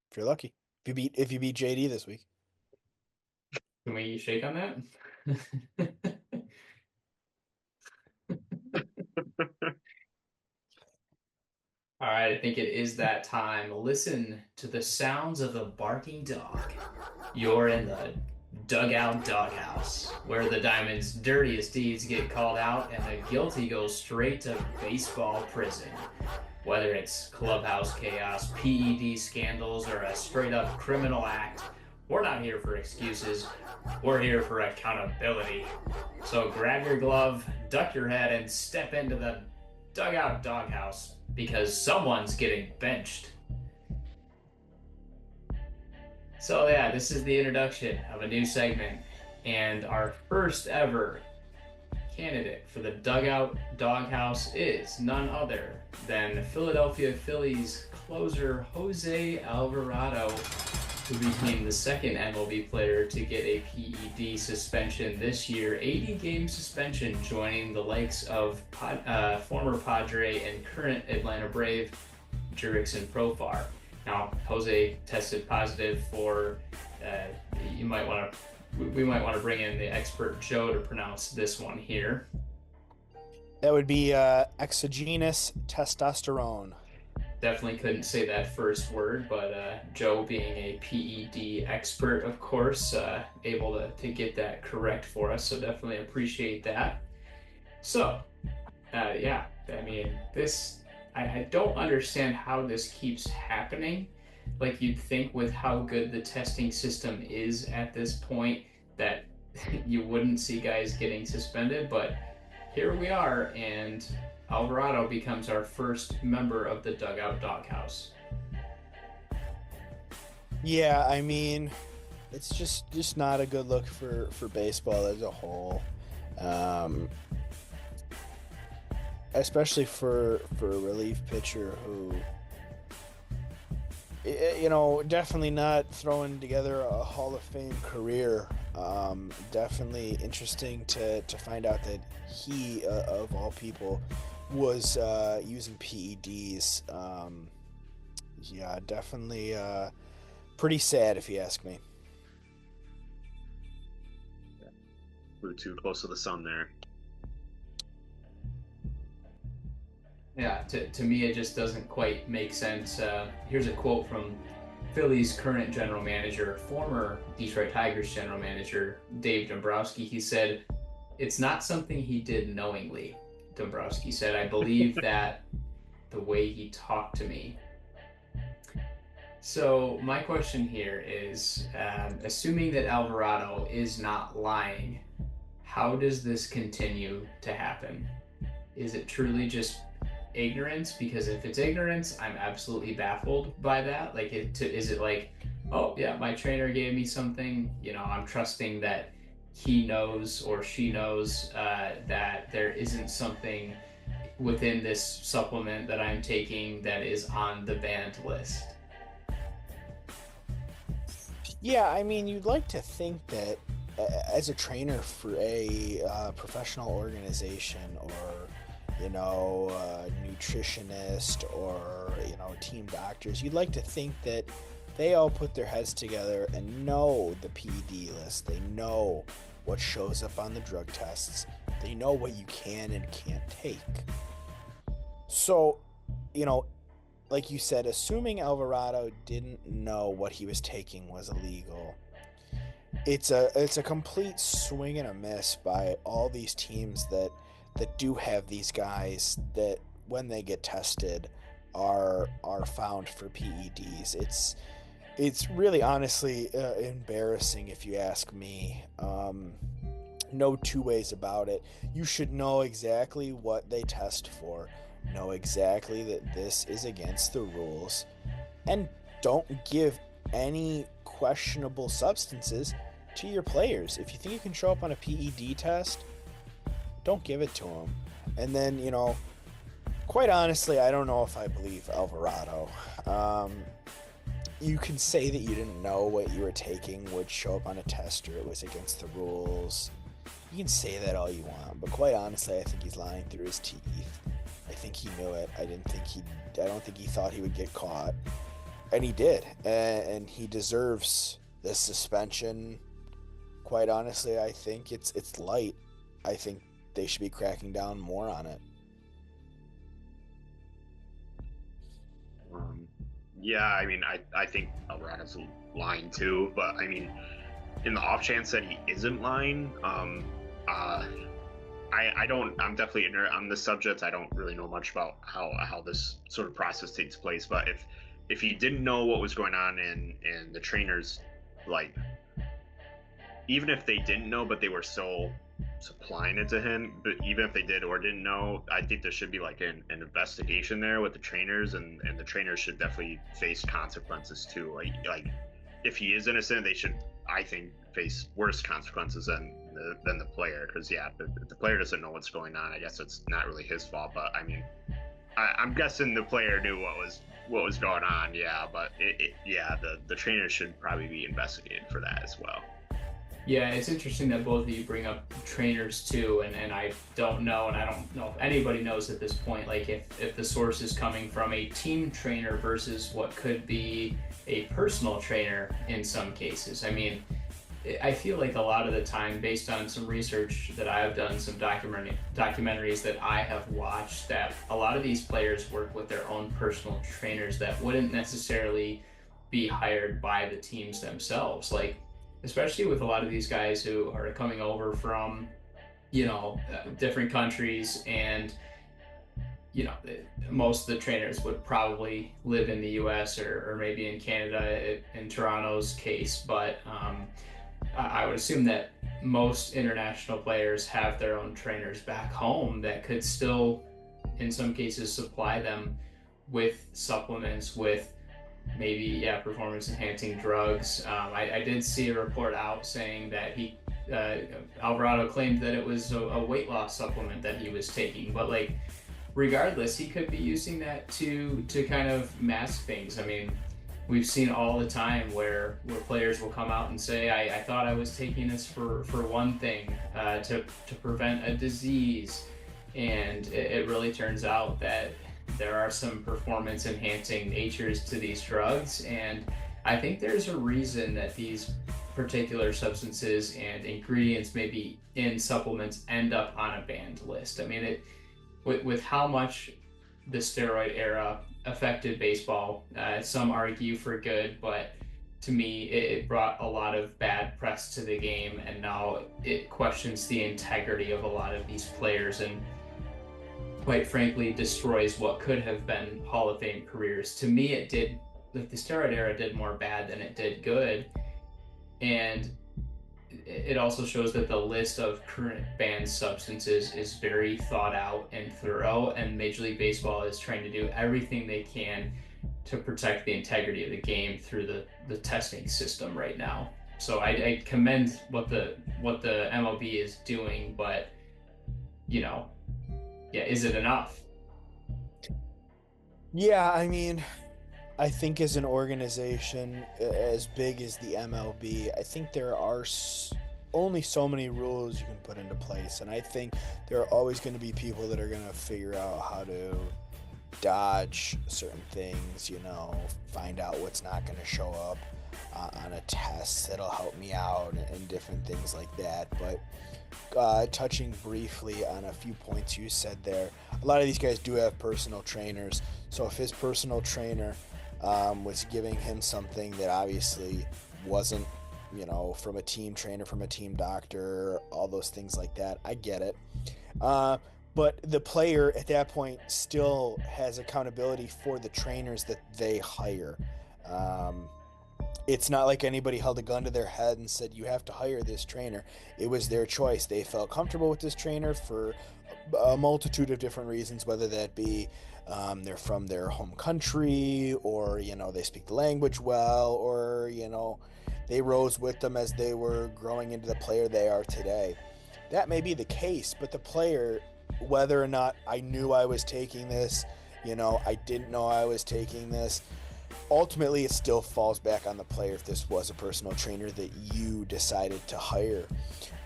if you're lucky. If you beat JD this week. Can we shake on that? All right, I think it is that time. Listen to the sounds of the barking dog. You're in the Dugout Doghouse, where the Diamond's dirtiest deeds get called out and the guilty go straight to baseball prison. Whether it's clubhouse chaos, PED scandals, or a straight-up criminal act, we're not here for excuses. We're here for accountability. So grab your glove, duck your head, and step into the Dugout Doghouse, because someone's getting benched. So yeah, this is the introduction of a new segment, and our first ever candidate for the Dugout Doghouse is none other than Philadelphia Phillies closer Jose Alvarado, who became the second MLB player to get a PED suspension this year. 80-game suspension, joining the likes of former Padre and current Atlanta Brave, Jurickson Profar. Now, Jose tested positive for, we might want to bring in the expert Joe to pronounce this one here. That would be exogenous testosterone. Definitely couldn't say that first word, but Joe, being a PED expert, of course, able to get that correct for us, so definitely appreciate that. So, yeah, I mean, I don't understand how this keeps happening. Like, you'd think with how good the testing system is at this point that you wouldn't see guys getting suspended, but here we are, and Alvarado becomes our first member of the Dugout Doghouse. Yeah, I mean, it's just not a good look for baseball as a whole, especially for a relief pitcher who, you know, definitely not throwing together a Hall of Fame career. Definitely interesting to find out that he, of all people, was using PEDs. Yeah, definitely pretty sad if you ask me. Flew too close to the sun there. Yeah, to me it just doesn't quite make sense. Here's a quote from Philly's current general manager, former Detroit Tigers general manager, Dave Dombrowski. He said, "It's not something he did knowingly." Dombrowski said, "I believe that the way he talked to me." So my question here is, assuming that Alvarado is not lying, how does this continue to happen? Is it truly just ignorance? Because if it's ignorance, I'm absolutely baffled by that. Like, is it like, oh yeah, my trainer gave me something, you know, I'm trusting that he knows or she knows that there isn't something within this supplement that I'm taking that is on the banned list. Yeah, I mean, you'd like to think that as a trainer for a professional organization, or, you know, nutritionist, or, you know, team doctors, you'd like to think that they all put their heads together and know the PED list. They know what shows up on the drug tests. They know what you can and can't take. So, you know, like you said, assuming Alvarado didn't know what he was taking was illegal, it's a complete swing and a miss by all these teams that do have these guys that, when they get tested, are found for PEDs. It's really, honestly, embarrassing if you ask me. No two ways about it. You should know exactly what they test for, know exactly that this is against the rules, and don't give any questionable substances to your players. If you think you can show up on a PED test, don't give it to them. And then, you know, quite honestly, I don't know if I believe Alvarado. You can say that you didn't know what you were taking would show up on a test, or it was against the rules. You can say that all you want, but quite honestly, I think he's lying through his teeth. I think he knew it. I don't think he thought he would get caught, and he did. And he deserves this suspension. Quite honestly, I think it's light. I think they should be cracking down more on it. Yeah, I mean, I think Alvarado's lying too, but I mean, in the off chance that he isn't lying, I'm definitely ignorant on this subject. I don't really know much about how this sort of process takes place, but if he didn't know what was going on and the trainers, like, even if they didn't know, but they were still supplying it to him, but even if they did or didn't know, I think there should be like an investigation there with the trainers, and the trainers should definitely face consequences too. Like if he is innocent, they should, I think, face worse consequences than the player, because if the player doesn't know what's going on, I guess it's not really his fault. But I mean, I'm guessing the player knew what was going on. Yeah, but the trainers should probably be investigated for that as well. Yeah, it's interesting that both of you bring up trainers too, and I don't know, and I don't know if anybody knows at this point, like if the source is coming from a team trainer versus what could be a personal trainer in some cases. I mean, I feel like a lot of the time, based on some research that I have done, some documentaries that I have watched, that a lot of these players work with their own personal trainers that wouldn't necessarily be hired by the teams themselves. Like, especially with a lot of these guys who are coming over from, different countries, and, most of the trainers would probably live in the US or maybe in Canada in Toronto's case. But I would assume that most international players have their own trainers back home that could still, in some cases, supply them with supplements, with maybe performance enhancing drugs. I did see a report out saying that Alvarado claimed that it was a weight loss supplement that he was taking, but like regardless, he could be using that to kind of mask things. I mean, we've seen all the time where players will come out and say, I thought I was taking this for one thing, to prevent a disease, and it really turns out that there are some performance enhancing natures to these drugs. And I think there's a reason that these particular substances and ingredients maybe in supplements end up on a banned list. I mean, with how much the steroid era affected baseball, some argue for good, but to me it brought a lot of bad press to the game, and now it questions the integrity of a lot of these players, and quite frankly destroys what could have been Hall of Fame careers. To me, it did, like, the steroid era did more bad than it did good. And it also shows that the list of current banned substances is very thought out and thorough, and Major League Baseball is trying to do everything they can to protect the integrity of the game through the testing system right now. So I commend what the MLB is doing, but is it enough? Yeah, I mean, I think as an organization as big as the MLB, I think there are only so many rules you can put into place, and I think there are always going to be people that are going to figure out how to dodge certain things, find out what's not going to show up on a test that'll help me out, and different things like that. But touching briefly on a few points you said there, a lot of these guys do have personal trainers, so if his personal trainer was giving him something that obviously wasn't, from a team trainer, from a team doctor, all those things like that, I get it. But the player at that point still has accountability for the trainers that they hire. It's not like anybody held a gun to their head and said, you have to hire this trainer. It was their choice. They felt comfortable with this trainer for a multitude of different reasons, whether that be they're from their home country, or, they speak the language well, or, they rose with them as they were growing into the player they are today. That may be the case, but the player, whether or not I knew I was taking this, I didn't know I was taking this, ultimately it still falls back on the player if this was a personal trainer that you decided to hire.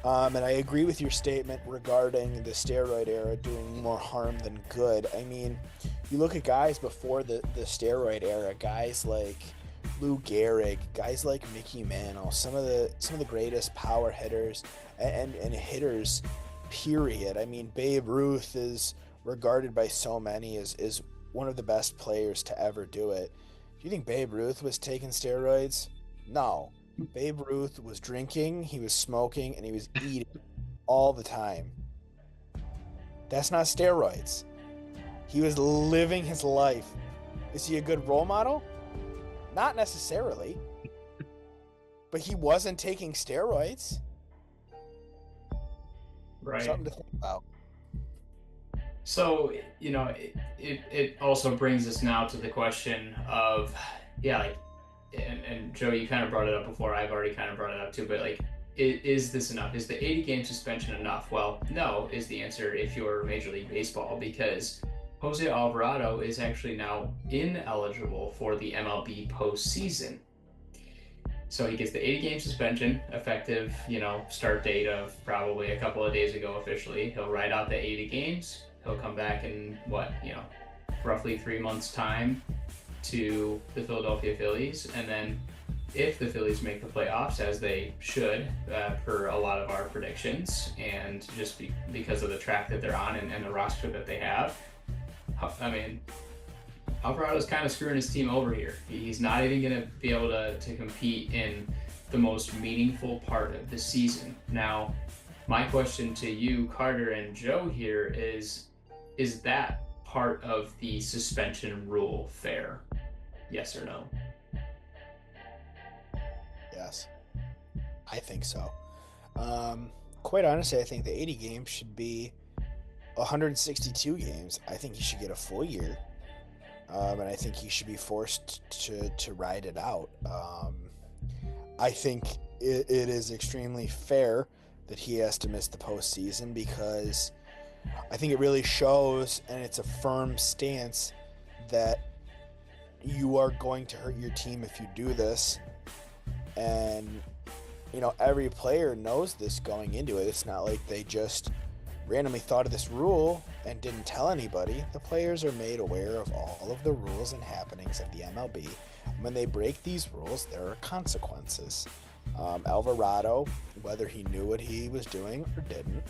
And I agree with your statement regarding the steroid era doing more harm than good. I mean, you look at guys before the steroid era, guys like Lou Gehrig, guys like Mickey Mantle, some of the greatest power hitters and hitters, period. I mean, Babe Ruth is regarded by so many as one of the best players to ever do it. Do you think Babe Ruth was taking steroids? No. Babe Ruth was drinking, he was smoking, and he was eating all the time. That's not steroids. He was living his life. Is he a good role model? Not necessarily. But he wasn't taking steroids. Right. Something to think about. So, it also brings us now to the question of, and Joe, you kind of brought it up before, I've already kind of brought it up too, but is this enough? Is the 80-game suspension enough? Well, no is the answer if you're Major League Baseball, because Jose Alvarado is actually now ineligible for the MLB postseason. So he gets the 80-game suspension, effective, start date of probably a couple of days ago officially. He'll ride out the 80 games. He'll come back in roughly 3 months' time to the Philadelphia Phillies. And then if the Phillies make the playoffs, as they should, per a lot of our predictions, and just because of the track that they're on and the roster that they have, I mean, Alvarado's kind of screwing his team over here. He's not even going to be able to compete in the most meaningful part of the season. Now, my question to you, Carter and Joe, here is that part of the suspension rule fair? Yes or no? Yes, I think so. Quite honestly, I think the 80 games should be 162 games. I think he should get a full year. And I think he should be forced to ride it out. I think it is extremely fair that he has to miss the postseason, because I think it really shows, and it's a firm stance, that you are going to hurt your team if you do this. And, every player knows this going into it. It's not like they just randomly thought of this rule and didn't tell anybody. The players are made aware of all of the rules and happenings of the MLB. When they break these rules, there are consequences. Alvarado, whether he knew what he was doing or didn't,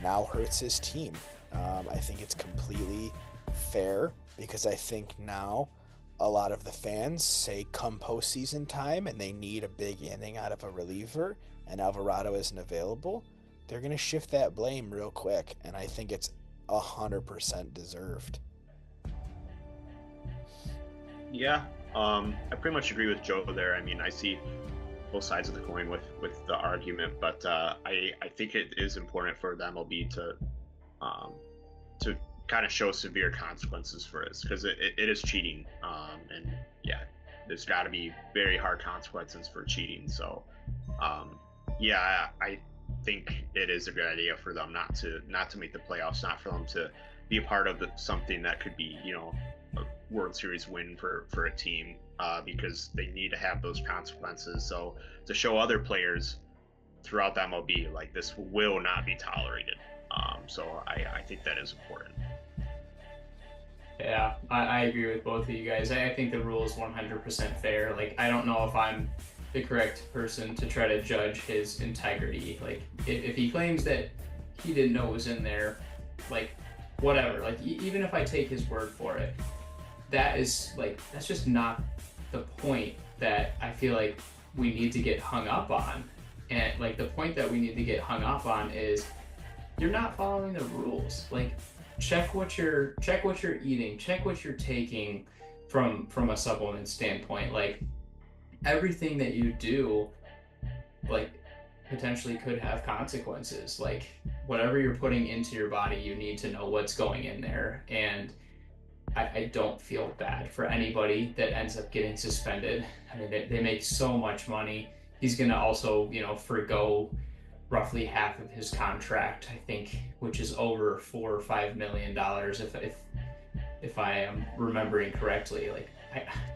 now hurts his team. I think it's completely fair, because I think now a lot of the fans say come postseason time and they need a big inning out of a reliever and Alvarado isn't available, they're going to shift that blame real quick, and I think it's 100% deserved. Yeah, I pretty much agree with Joe there. I mean, I see both sides of the coin with the argument, but I think it is important for the MLB to kind of show severe consequences for this, because it is cheating, and yeah, there's got to be very hard consequences for cheating. So yeah, I think it is a good idea for them not to make the playoffs, not for them to be a part of something that could be a World Series win for a team, because they need to have those consequences. So to show other players throughout the MLB, like, this will not be tolerated. So I think that is important. Yeah, I agree with both of you guys. I think the rule is 100% fair. Like, I don't know if I'm the correct person to try to judge his integrity. Like, if he claims that he didn't know it was in there, like, whatever. Like, even if I take his word for it, that's just not the point that I feel like we need to get hung up on. And like, the point that we need to get hung up on is you're not following the rules. Like, check what you're eating, check what you're taking from a supplement standpoint. Like, everything that you do, like, potentially could have consequences. Like, whatever you're putting into your body, you need to know what's going in there. And I don't feel bad for anybody that ends up getting suspended. I mean, they make so much money. He's gonna also, forgo roughly half of his contract, I think, which is over $4 or $5 million, if I am remembering correctly. Like,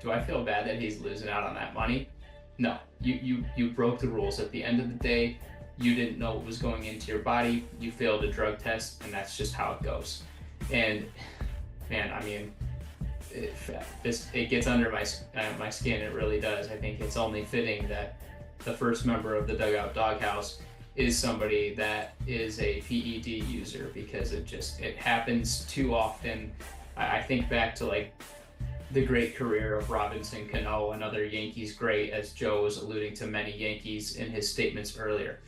do I feel bad that he's losing out on that money? No, you broke the rules. At the end of the day, you didn't know what was going into your body. You failed a drug test, and that's just how it goes. And man, I mean, it gets under my skin. It really does. I think it's only fitting that the first member of the Dugout Doghouse is somebody that is a PED user, because it happens too often. I think back to, like, the great career of Robinson Cano, another Yankees great, as Joe was alluding to many Yankees in his statements earlier.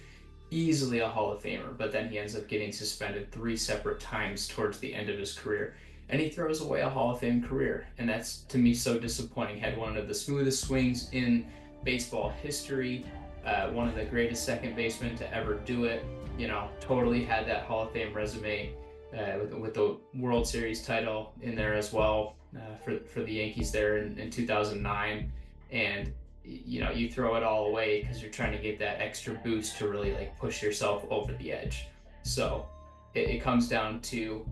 Easily a Hall of Famer, but then he ends up getting suspended 3 separate times towards the end of his career. And he throws away a Hall of Fame career. And that's, to me, so disappointing. Had one of the smoothest swings in baseball history, one of the greatest second basemen to ever do it. Totally had that Hall of Fame resume, with the World Series title in there as well, for the Yankees there in 2009. And you throw it all away because you're trying to get that extra boost to really, like, push yourself over the edge. So it comes down to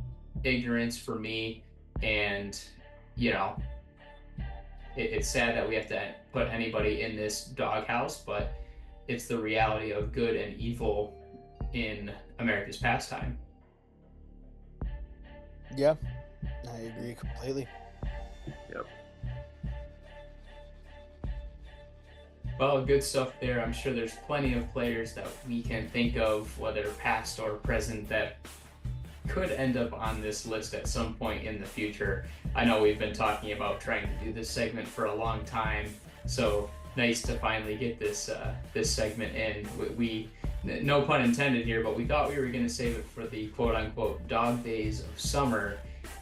ignorance for me, and it's sad that we have to put anybody in this doghouse, but it's the reality of good and evil in America's pastime. Yeah, I agree completely. Yep. Well, good stuff there. I'm sure there's plenty of players that we can think of, whether past or present, that could end up on this list at some point in the future. I know we've been talking about trying to do this segment for a long time, so nice to finally get this segment in. We no pun intended here, but we thought we were going to save it for the quote-unquote dog days of summer.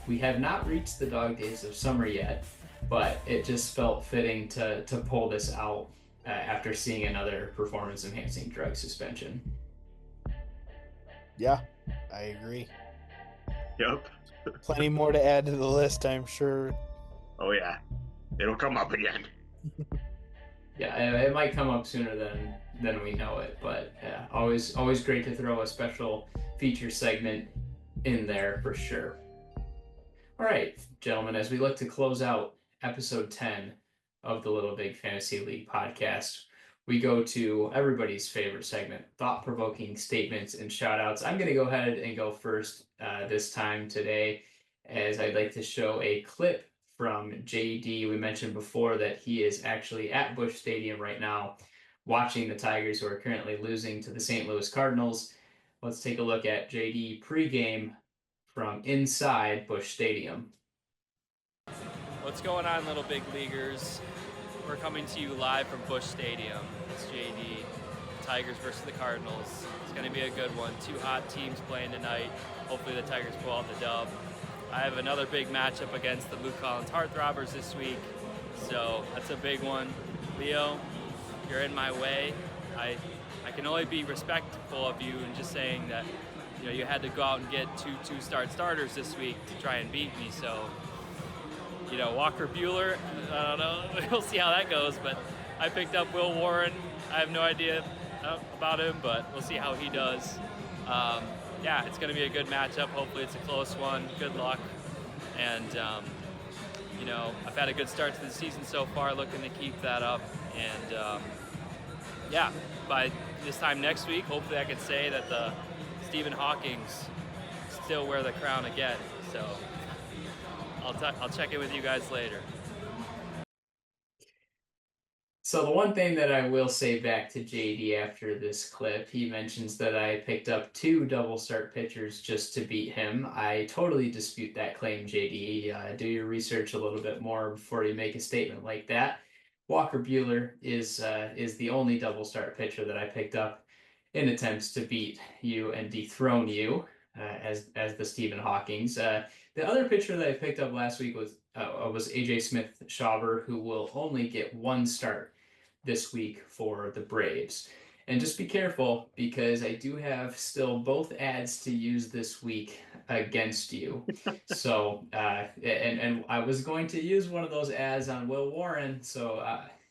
We have not reached the dog days of summer yet, but it just felt fitting to pull this out after seeing another performance-enhancing drug suspension. Yeah, I agree. Yep. Plenty more to add to the list, I'm sure. Oh yeah, it'll come up again. Yeah, it might come up sooner than we know it, but yeah, always great to throw a special feature segment in there for sure. All right, gentlemen, as we look to close out episode 10 of the Little Big Fantasy League podcast, we go to everybody's favorite segment, thought-provoking statements and shout-outs. I'm going to go ahead and go first this time today, as I'd like to show a clip from JD. We mentioned before that he is actually at Busch Stadium right now, watching the Tigers, who are currently losing to the St. Louis Cardinals. Let's take a look at JD pregame from inside Busch Stadium. What's going on, Little Big Leaguers? We're coming to you live from Busch Stadium. It's JD, Tigers versus the Cardinals. It's going to be a good one. Two hot teams playing tonight. Hopefully the Tigers pull out the dub. I have another big matchup against the Luke Collins Heartthrobbers this week, so that's a big one. Leo, you're in my way. I can only be respectful of you and just saying that you had to go out and get two starters this week to try and beat me. So Walker Buehler, I don't know. We'll see how that goes. But I picked up Will Warren. I have no idea about him, but we'll see how he does. Yeah, it's going to be a good matchup. Hopefully it's a close one. Good luck. And, I've had a good start to the season so far, looking to keep that up. And, yeah, by this time next week, hopefully I can say that the Stephen Hawkings still wear the crown again. So I'll check in with you guys later. So the one thing that I will say back to JD after this clip, he mentions that I picked up 2 double start pitchers just to beat him. I totally dispute that claim, JD. Do your research a little bit more before you make a statement like that. Walker Buehler is the only double start pitcher that I picked up in attempts to beat you and dethrone you as the Stephen Hawkings. The other pitcher that I picked up last week was AJ Smith-Shawver, who will only get 1 start this week for the Braves. And just be careful, because I do have still both ads to use this week against you. So, and I was going to use one of those ads on Will Warren. So,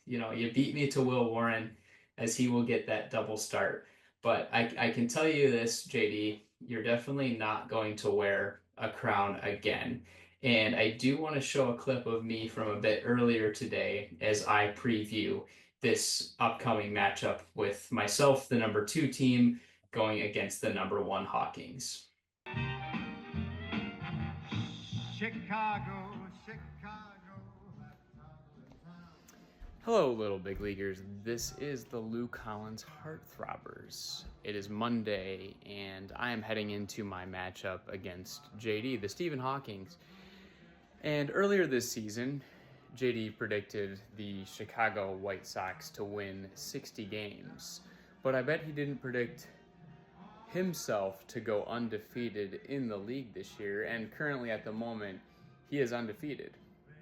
you beat me to Will Warren, as he will get that double start. But I can tell you this, JD, you're definitely not going to wear a crown again. And I do want to show a clip of me from a bit earlier today as I preview this upcoming matchup with myself, the number 2 team, going against the number 1 Hawkings. Chicago. Hello, Little Big Leaguers. This is the Luke Collins Heartthrobbers. It is Monday, and I am heading into my matchup against JD, the Stephen Hawkings. And earlier this season, JD predicted the Chicago White Sox to win 60 games, but I bet he didn't predict himself to go undefeated in the league this year, and currently at the moment, he is undefeated.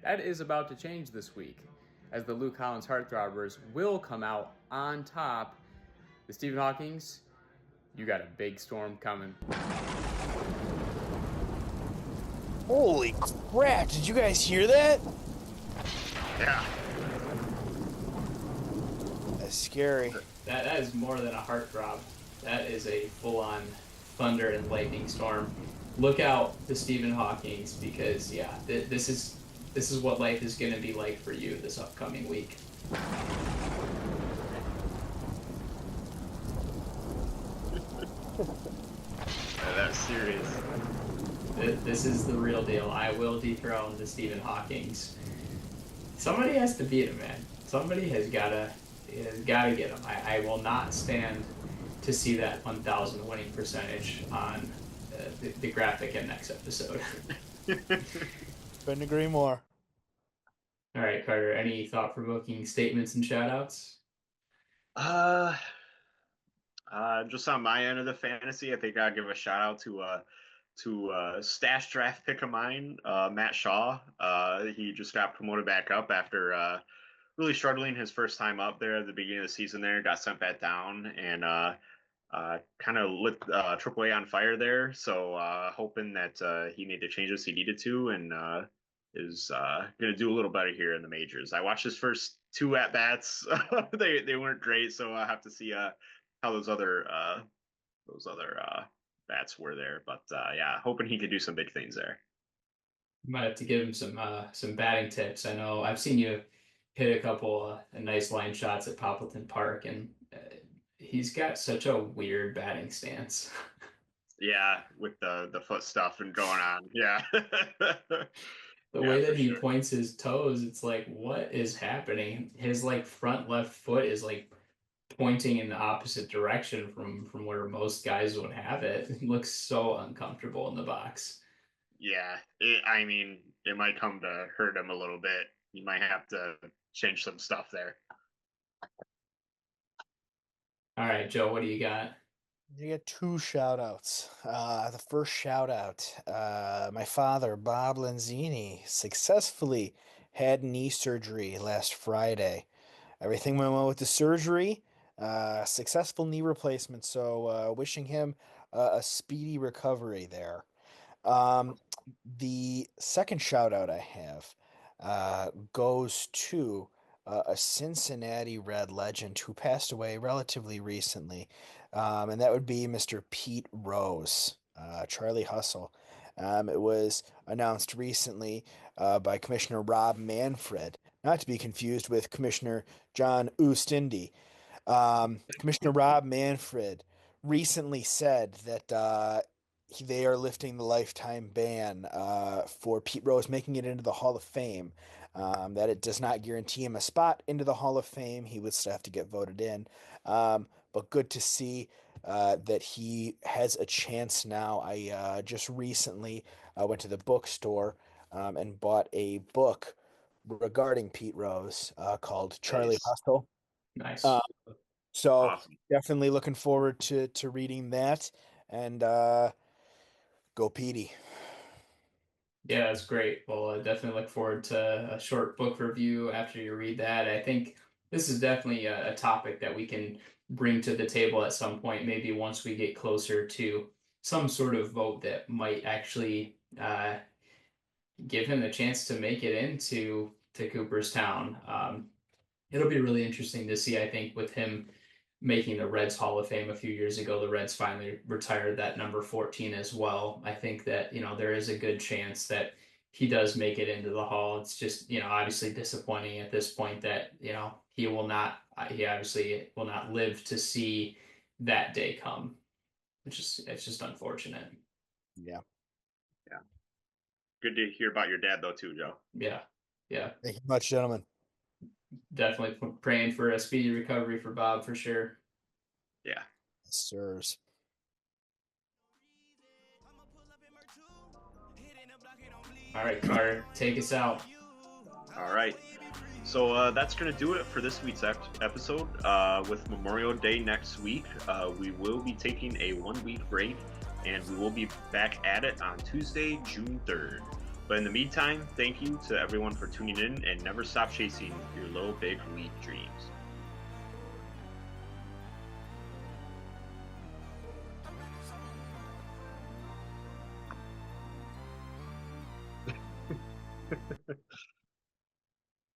That is about to change this week, as the Luke Collins Heartthrobbers will come out on top. The Stephen Hawkings, you got a big storm coming. Holy crap, did you guys hear that? Yeah. That's scary. That is more than a heartthrob. That is a full-on thunder and lightning storm. Look out to Stephen Hawking's because yeah, this is what life is going to be like for you this upcoming week. That's serious. This is the real deal. I will dethrone the Stephen Hawking's. Somebody has to beat him, man. Somebody has gotta get him. I will not stand to see that 1,000 winning percentage on the graphic in next episode. Couldn't agree more. All right, Carter. Any thought-provoking statements and shoutouts? Just on my end of the fantasy, I think I'll give a shout out to stash draft pick of mine, Matt Shaw. He just got promoted back up after really struggling his first time up there at the beginning of the season. There got sent back down and kind of lit AAA on fire there. So hoping that he made the changes he needed to and is going to do a little better here in the majors. I watched his first 2 at bats. they weren't great, so I have to see how those other bats were there. But yeah, hoping he could do some big things there. You might have to give him some batting tips. I know I've seen you hit a couple nice line shots at Poppleton Park, and he's got such a weird batting stance. Yeah, with the foot stuff and going on. Yeah. The way that he points his toes, it's like, what is happening? His like front left foot is like pointing in the opposite direction from where most guys would have it. It looks so uncomfortable in the box. Yeah, I mean, it might come to hurt him a little bit. You might have to change some stuff there. All right, Joe, what do you got? You get 2 shout outs. The first shout out, my father, Bob Lanzini, successfully had knee surgery last Friday. Everything went well with the surgery. Successful knee replacement. So wishing him a speedy recovery there. The second shout out I have goes to a Cincinnati Red legend who passed away relatively recently, and that would be Mr. Pete Rose, Charlie Hustle. It was announced recently by Commissioner Rob Manfred, not to be confused with Commissioner John Oostindie. Commissioner Rob Manfred recently said that they are lifting the lifetime ban for Pete Rose making it into the Hall of Fame. That it does not guarantee him a spot into the Hall of Fame. He would still have to get voted in. But good to see that he has a chance now. I just recently went to the bookstore and bought a book regarding Pete Rose called Charlie Hustle. Nice. So awesome. Definitely looking forward to reading that, and go Petey. Yeah, that's great. Well, I definitely look forward to a short book review after you read that. I think this is definitely a topic that we can bring to the table at some point, maybe once we get closer to some sort of vote that might actually give him the chance to make it into Cooperstown. It'll be really interesting to see, I think, with him making the Reds Hall of Fame a few years ago. The Reds finally retired that number 14 as well. I think that, there is a good chance that he does make it into the Hall. It's just, obviously disappointing at this point that, he obviously will not live to see that day come. It's just unfortunate. Yeah. Yeah. Good to hear about your dad though too, Joe. Yeah. Thank you much, gentlemen. Definitely praying for a speedy recovery for Bob for sure. Yeah. Sirs. All right, Carter, take us out. All right. So that's going to do it for this week's episode. With Memorial Day next week, we will be taking a 1-week break, and we will be back at it on Tuesday, June 3rd. But in the meantime, thank you to everyone for tuning in, and never stop chasing your little big league dreams.